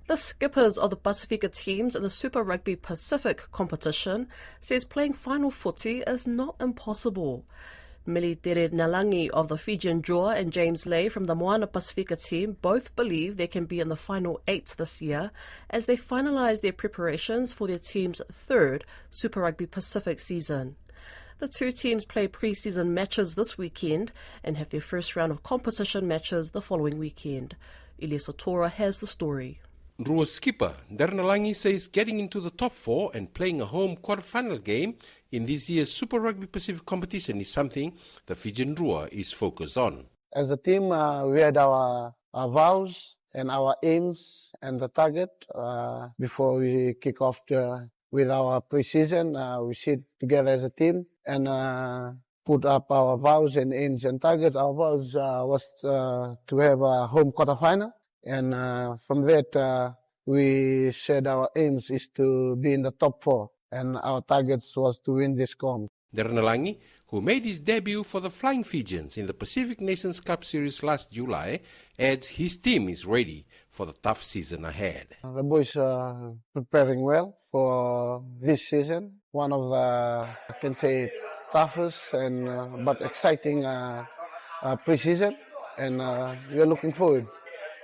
The skippers of the Pasifika teams in the Super Rugby Pacific competition says playing final footy is not impossible. Mili Tere Nalangi of the Fijian Drua and James Lay from the Moana Pasifika team both believe they can be in the final 8 this year as they finalise their preparations for their team's third Super Rugby Pacific season. The two teams play pre-season matches this weekend and have their first round of competition matches the following weekend. Elias Otora has the story. Drua skipper Nalangi says getting into the top 4 and playing a home quarter-final game in this year's Super Rugby Pacific competition is something the Fijian Drua is focused on. As a team, we had our vows and our aims and the target before we kick off with our pre-season. We sit together as a team and put up our vows and aims and targets. Our vows was to have a home quarter-final. And from that, we said our aims is to be in the top 4, and our targets was to win this comp. Nalangi, who made his debut for the Flying Fijians in the Pacific Nations Cup Series last July, adds his team is ready for the tough season ahead. The boys are preparing well for this season. One of the, I can say, toughest and but exciting pre-season, and we are looking forward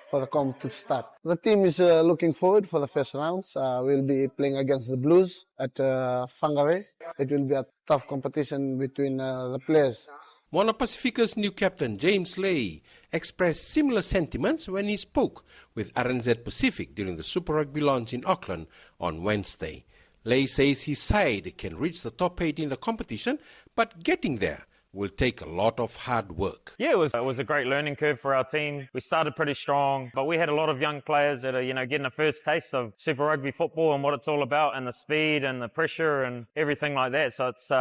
for the comp to start. The team is looking forward for the first rounds. We'll be playing against the Blues at Whangarei. It will be a tough competition between the players. Moana Pasifika's new captain James Lay expressed similar sentiments when he spoke with RNZ Pacific during the Super Rugby launch in Auckland on Wednesday. Lay says his side can reach the top 8 in the competition, but getting there will take a lot of hard work. Yeah, it was a great learning curve for our team. We started pretty strong, but we had a lot of young players that are, getting a first taste of Super Rugby football and what it's all about, and the speed and the pressure and everything like that. So it's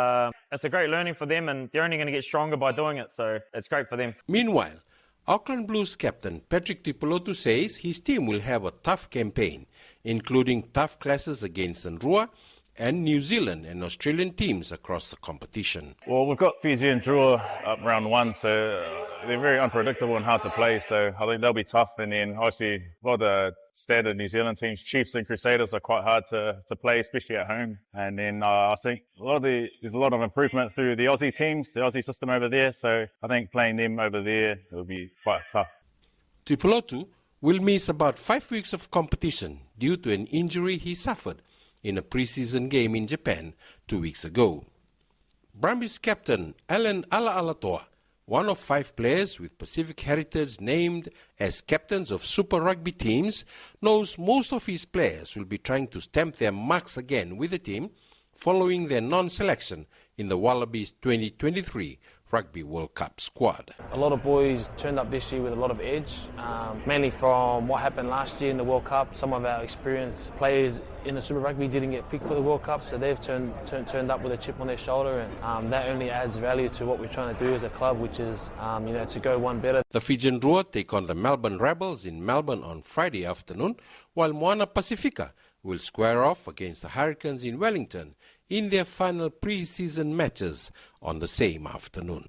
a great learning for them, and they're only going to get stronger by doing it. So it's great for them. Meanwhile, Auckland Blues captain Patrick Tipolotu says his team will have a tough campaign, including tough clashes against Ndrua and New Zealand and Australian teams across the competition. Well, we've got Fiji and Drua up round 1, so they're very unpredictable and hard to play, so I think they'll be tough. And then obviously a lot of the standard New Zealand teams, Chiefs and Crusaders, are quite hard to play, especially at home. And then I think there's a lot of improvement through the Aussie teams, the Aussie system over there, so I think playing them over there will be quite tough. Tipolotu will miss about 5 weeks of competition due to an injury he suffered in a pre-season game in Japan 2 weeks ago. Brumbies captain Alan Ala'alatoa, one of 5 players with Pacific heritage named as captains of Super Rugby teams, knows most of his players will be trying to stamp their marks again with the team following their non-selection in the Wallabies 2023 Rugby World Cup squad. A lot of boys turned up this year with a lot of edge, mainly from what happened last year in the World Cup. Some of our experienced players in the Super Rugby didn't get picked for the World Cup, so they've turned up with a chip on their shoulder, and that only adds value to what we're trying to do as a club, which is to go one better. The Fijian Drua take on the Melbourne Rebels in Melbourne on Friday afternoon, while Moana Pasifika will square off against the Hurricanes in Wellington in their final pre-season matches on the same afternoon.